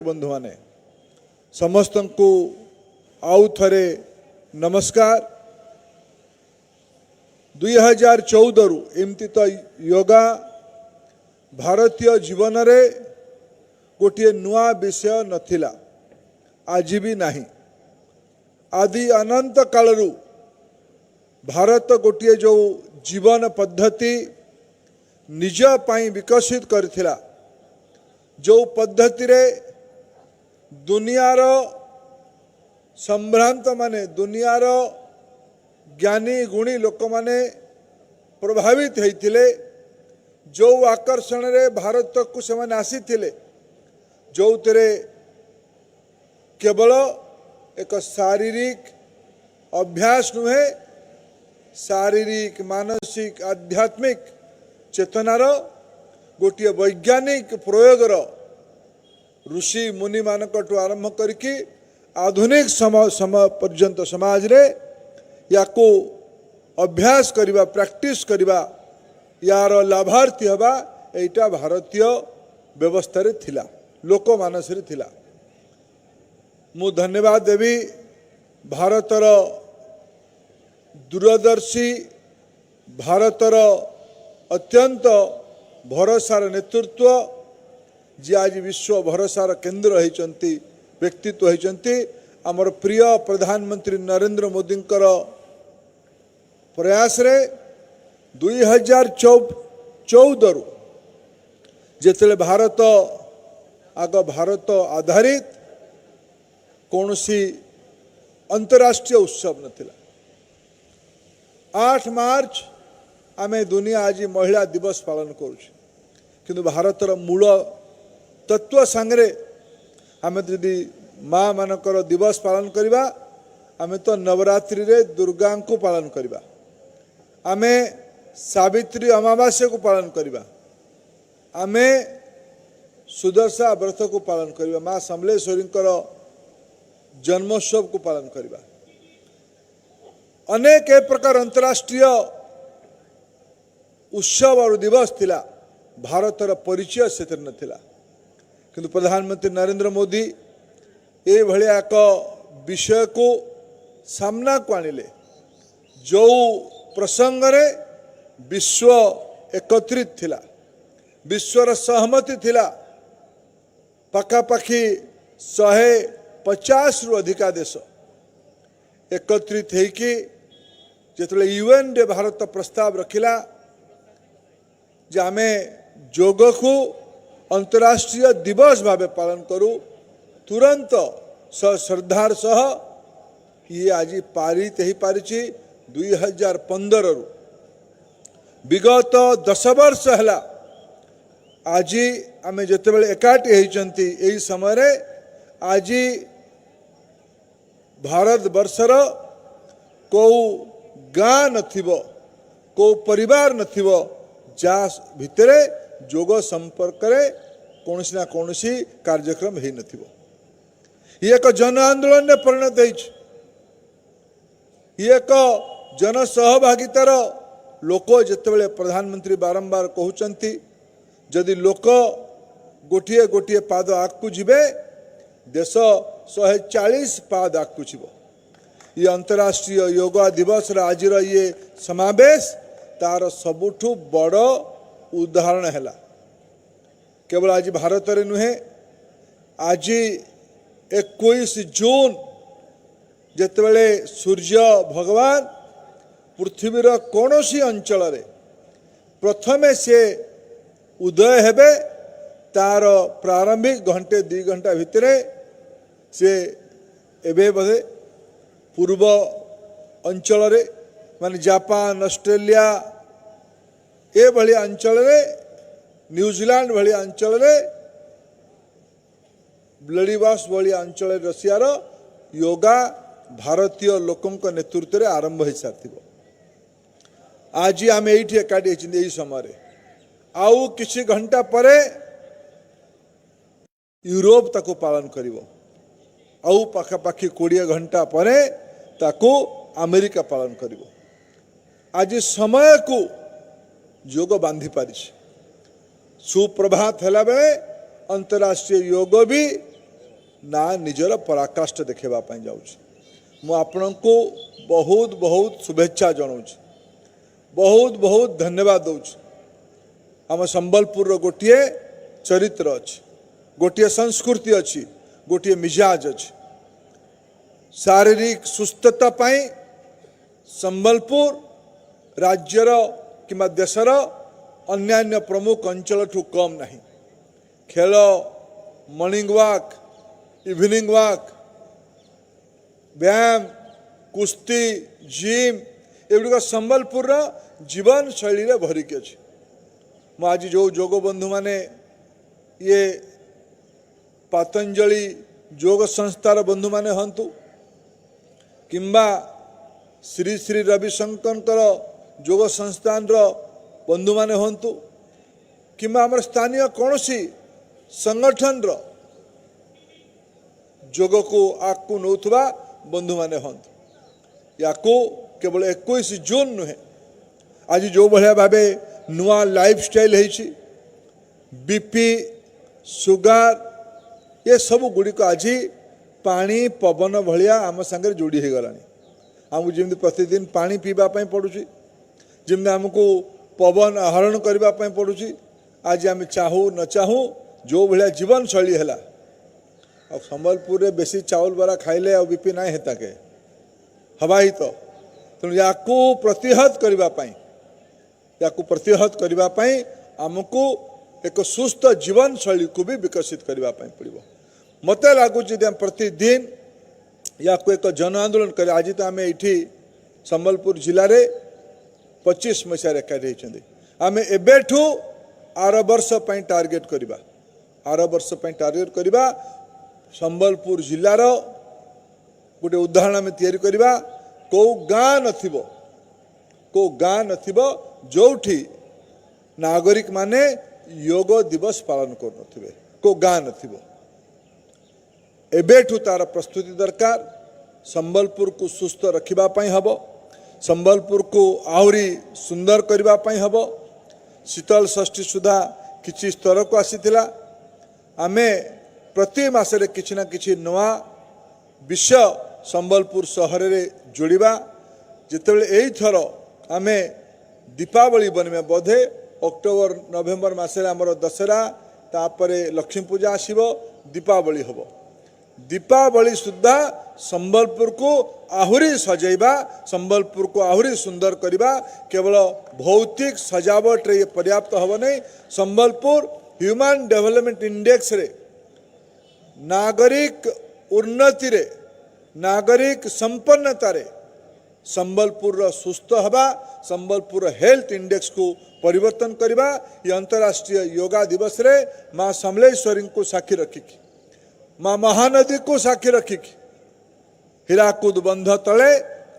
बंधु माने समस्त को आउ थरे नमस्कार। 2014 रु एमती तो योगा भारतीय जीवन रे गोटे नुआ विषय नथिला, आज भी नहीं। आदि अनंत कालरू भारत गोटे जो जीवन पद्धति निज पाई विकसित करथिला, जो पद्धति रे दुनियार संभ्रांत माने दुनियार ज्ञानी गुणी लोक माने प्रभावित होइथिले, जो आकर्षण रे भारत को से आसीथिले, जो तेरे केवल एक शारीरिक अभ्यास नुहे, शारीरिक मानसिक आध्यात्मिक चेतनार गोटे वैज्ञानिक प्रयोगर ऋषि मुनि मानकटू आरंभ करके आधुनिक समय पर्यंत समाज रे याको अभ्यास करिबा प्रैक्टिस करिबा यार लाभार्थी हवा एटा भारतीय व्यवस्था रे थिला, लोक मानस रे थिला। मु धन्यवाद देवी भारतर दूरदर्शी भारतर अत्यंत भरोसार नेतृत्व जी आज विश्व भरोसार केन्द्र होती व्यक्तित्व होती आमर प्रिय प्रधानमंत्री नरेंद्र मोदी प्रयास रे 2014 रु जिते भारत आग भारत आधारित कौन सी अंतर्राष्ट्रीय उत्सव नथिला। 8 मार्च आमे दुनिया आज महिला दिवस पालन करुछ, किंतु भारतर मूल तत्व सांगरे आमे जदि माँ मानकर दिवस पालन करिबा, आमे तो नवरात्रि रे दुर्गा को पालन करिबा, आमे सावित्री अमावास्या को पालन करिबा, आमे सुदर्शा व्रत को पालन करिबा, माँ समलेश्वरी जन्मोत्सव को पालन करिबा। अनेक एक प्रकार अंतर्राष्ट्रीय उत्सव और दिवस थिला, भारतर परिचय से नथिला, किंतु प्रधानमंत्री नरेंद्र मोदी ए भलिया एक विषय को सामना को आनिले, जो प्रसंग रे विश्व एकत्रित थिला, विश्वर सहमति थिला। पखापाखि 150 रु अधिका देश एकत्रित होइकि जेतले यूएन रे भारत प्रस्ताव रखिला जे आमे योग को अंतर्राष्ट्रीय दिवस भावे पालन करूँ, तुरंत श्रद्धार सह ये आज पारित ही पारिछि। 2015 रु विगत 10 वर्ष है आज आमे जेतेबेले एकाठी होइचंती एही समय रे आज भारत वर्षर को गाँ नथिबो, को परिवार नथिबो जा भितरे योग संपर्क रे कौनसी ना कौनसी कार्यक्रम ही नथिबो। ये एक जन आंदोलन ने परिणत होइछ, ये एक जन सहभागितार लोक जेतेबेले प्रधानमंत्री बारंबार कहउचंती जदि लोक गोटिए गोटिए पाद आगकू जिबे देश 140 पाद आगकू जिवो। ये अंतर्राष्ट्रीय योगा दिवस आज ये समावेश तार सबुठु बड़ उदाहरण है। केवल आज भारत रे नुहे, आज 21 जून जेतेबेले सूर्य भगवान पृथ्वीर कौनसी अंचल रे प्रथमे से उदय हेबे, तार प्रारंभिक घंटे 2 घंटा भितरे से एबे बधे पूर्व अंचल रे माने जापान ऑस्ट्रेलिया ए भली अंचल रे, न्यूजीलैंड भली अंचल रे, ब्लडीवास भली अंचल रशियार योगा भारतीय लोकों नेतृत्व रे आरंभ हो सारी। आज आम ये एकाठी यही समय आउ किसी घंटा परे यूरोप ताको पालन करिवो, आउ पाखापाखि 20 घंटा परे ताको अमेरिका पालन करिवो। आज समय को योग बांधि पारिछ। सुप्रभात हैला बेले अंतर्राष्ट्रीय योग भी ना निजर पराकाष्ठ देखा जाऊँ मु आपण को बहुत बहुत शुभेच्छा जनाऊँ बहुत बहुत धन्यवाद दूँ आम संबलपुर गोटे चरित्र अच्छी गोटे संस्कृति अच्छी गोटे मिजाज अच्छी शारीरिक सुस्थता पाई संबलपुर राज्यर किंवा देशर अन्यान्य प्रमुख अंचल ठू कम नहीं खेल मॉर्निंग वॉक इवनिंग वॉक व्यायाम कुस्ती जिम एगुड़िक संबलपुर जीवन शैली रे भरिकी अच्छी मु आज जो जोग बंधु माने ये पतंजलि योग संस्थार बंधु माने हंतु किंबा श्री श्री रविशंकर योग संस्थान बंधु माने हंतु किंबा आम स्थानीय कौन सी संगठन जोग को आगू नौथुवा बंधु माने हंतु या केवल 21 जून नुहे आज जो भाया भावे नुआ लाइफस्टाइल है बीपी सुगार ये सब गुड़िक आज पानी पवन भलिया आम सांगे जोड़ी हो गला आमको जमी प्रतिदिन पानी पीवाई पड़ुची जमी आमको पवन आहरण करने पड़ुची आज आम चाहू न चाहू जो भाया जीवन शैली है आ संबलपुर में बेसी चाउल बरा खाइले आ बीपी ना हेता के हवाई तो तेणु या प्रतिहत करने आमको एक सुस्थ जीवन शैली को भी विकसित करने पड़ो मत लगुच प्रतिदिन या एक जन आंदोलन कर आज तो आम ये संबलपुर जिले में 25 मसीह एकाठी आम एबेठू आर वर्ष टार्गेट करवा आर वर्ष टार्गेट करवा संबलपुर जिलार गोटे उदाहरण आम तैयारी करवा को गाँ नथिबो जोठी नागरिक माने योग दिवस पालन कर को गाँ नथिबो एबेठू तार प्रस्तुति दरकार संबलपुर को सुस्थ रखापी हम संबलपुर को आहरी सुंदर करने हम शीतल षष्ठी सुधा किसी स्तर को आसीथिला आमे प्रति मासरे किछि ना किछि नवा विषय संबलपुर सहर रे जोड़िबा जितेबाला यही थर आमे दीपावली बनमे बोधे अक्टोबर नवेम्बर मासरे आमर दशहरा तापरे लक्ष्मी पूजा आसीबो दीपावली हबो दीपावली सुद्धा संबलपुर को आहुरी सजैबा संबलपुर को आहुरी सुंदर करवा केवल भौतिक सजावट रे पर्याप्त हब नहीं संबलपुर ह्यूमन डेवलपमेंट इंडेक्स रे नागरिक उन्नति रे नागरिक संपन्नता रे संबलपुर सुस्थ हवा संबलपुर हेल्थ इंडेक्स को परिवर्तन करवा ये अंतर्राष्ट्रीय योगा दिवस रे माँ समलेश्वरी को साक्षी रखिकी माँ महानदी को साक्षी रखिकी हीराकुद बंध तले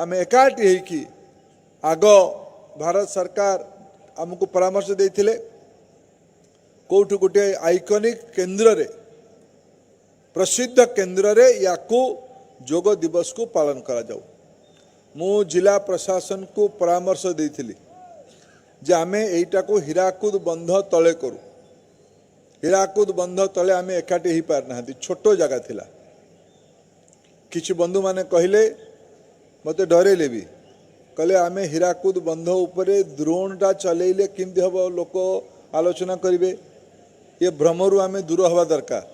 आम एकाठी होइकी आग भारत सरकार आमको परामर्श देथिले कोठु गोटे आइकनिक केंद्र रे प्रसिद्ध केंद्र रे याकू योग दिवस को पालन करा जाऊ मु जिला प्रशासन को परामर्श देथिली जे आमे एटा को हीराकुद बंध तले करू हीराकुद बंध तले आम एकाठी हो पार ना छोट जगह थिला किछि बंधु माने कहले मते डरेले भी कहले आमे हीराकुद बंध उपरे द्रोणटा चलेले किंति हबो लोक आलोचना करिवे ये भ्रमरु आमे दूर हवा दरकार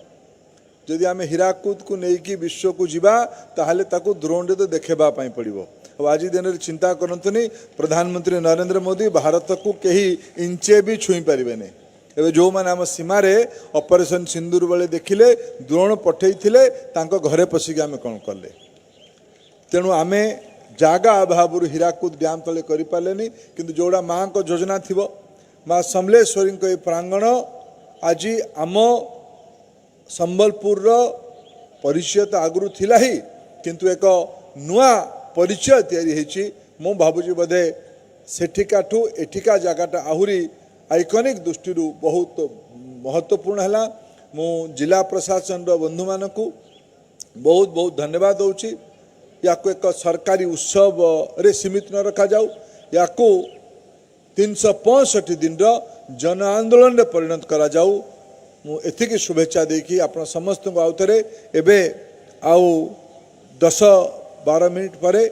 जदि आमे हीराकुद को नेकी विश्व को जीवा ताहले ताकू द्रोण रे तो देखेबा पई पड़िबो अब आज दिन चिंता करंतुनी प्रधानमंत्री नरेंद्र मोदी भारत को कहीं इंचे भी छुई पारे नहीं एवं जो मैंने आम सीमारे ऑपरेशन सिंदूर बेले देखिले द्रोण पठई घरे पशिक आम कौन कले तेणु आम जागा अभाव हीराकुद डैम तले करें किंतु जोड़ा माँ को योजना थी माँ समलेश्वरी प्रांगण आज आम संबलपुर परिचय तो आगु थिला ही किंतु एक नुआ परिचय तैयारी मु भावुची बोधे सेठिकाठू एठिका जगटा आहुरी आइकनिक दृष्टि बहुत महत्वपूर्ण है मु जिला प्रशासन बंधु मान को बहुत बहुत धन्यवाद दूची या एक सरकारी उत्सव रे सीमित न रखा जाऊ या 365 दिन जन आंदोलन रे परिणत करा जाऊ मु एथिके शुभेच्छा देकी आपण समस्त को आउथरे एबे आउ 10-12 मिनिट परे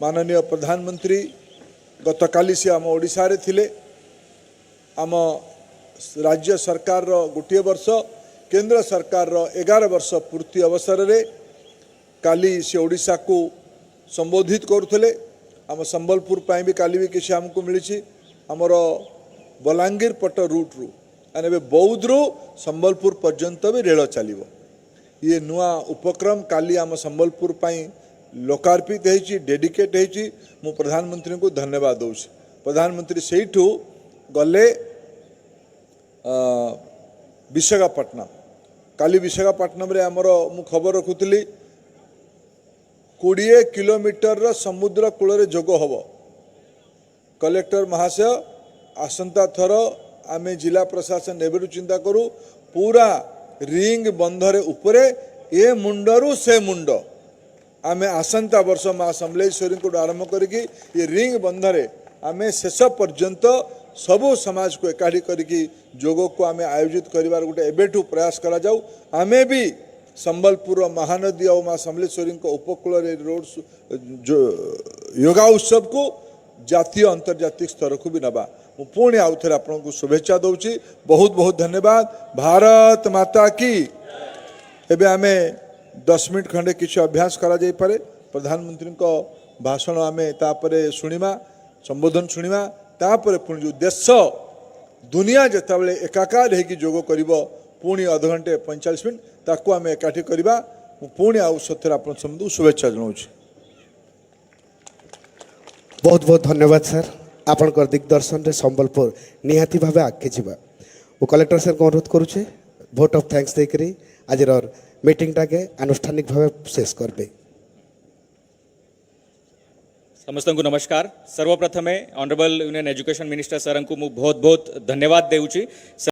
माननीय प्रधानमंत्री गतकाली से आम ओडिशा रे थिले आम राज्य सरकार रो गोटे वर्ष केंद्र सरकार रो 11 वर्ष पूर्ति अवसर रे काली से ओडिशा को संबोधित करुले आम संबलपुर पाई भी काली भी किसी आमको मिली आमर बलांगीर पट रूट रु आने बौद्ध रु संबलपुर पर्यंत भी रेल चलो ये नुआ उपक्रम काली आम संबलपुर पाई लोकार्पित है डेडिकेट है मु प्रधानमंत्री को धन्यवाद दूँ प्रधानमंत्री से गले विशाखापट्टनम काली विशाखापट्टनम रे आमर मु खबर रखुली 20 किलोमीटर समुद्र कूल जोग हम कलेक्टर महाशय आसंता थर आमे जिला प्रशासन एवं चिंता करूँ पूरा रिंग बंधरे उपरे ए मुंडरू से मुंड आमे आसंता वर्ष माँ समलेश्वरी को आरंभ करके ये रिंग बंधरे आमे शेष पर्यंत सबु समाज को एकाठी करके जोग को आमे आयोजित करिवार गोटे एबेठू प्रयास करा जाऊ आमे भी संबलपुर महानदी और माँ समलेश्वरी उपकूल रोड योगा उत्सव को जातीय अंतर्जातीय स्तर को भी नवा मु पुणी आउ थे आपको शुभेच्छा दूची बहुत बहुत धन्यवाद भारत माता की एबे आमे 10 मिनट खंडे किसी अभ्यास करा जाई पारे प्रधानमंत्री को भाषण आमे तापरे सुनिमा संबोधन सुनिमा तापरे पुणी जो देश दुनिया जेताबले एकाकार होगी जोग करिवो पुणी आधा घंटे 45 मिनट ताकू आमे एकाठी करिबा मु पुणी आउ सथर आपन समदु शुभेच्छा जनाउछि बहुत बहुत धन्यवाद सर आपनकर दिग्दर्शन रे संबलपुर निहाती भावे आगे जीवा वो कलेक्टर सर को अनुरोध करुचे भोट ऑफ थैंक्स देकरी आज मीटिंग टाके आनुष्ठानिक भावे शेष करबे समस्त को नमस्कार सर्वप्रथमे honourable union education minister sir को बहुत बहुत धन्यवाद देउची।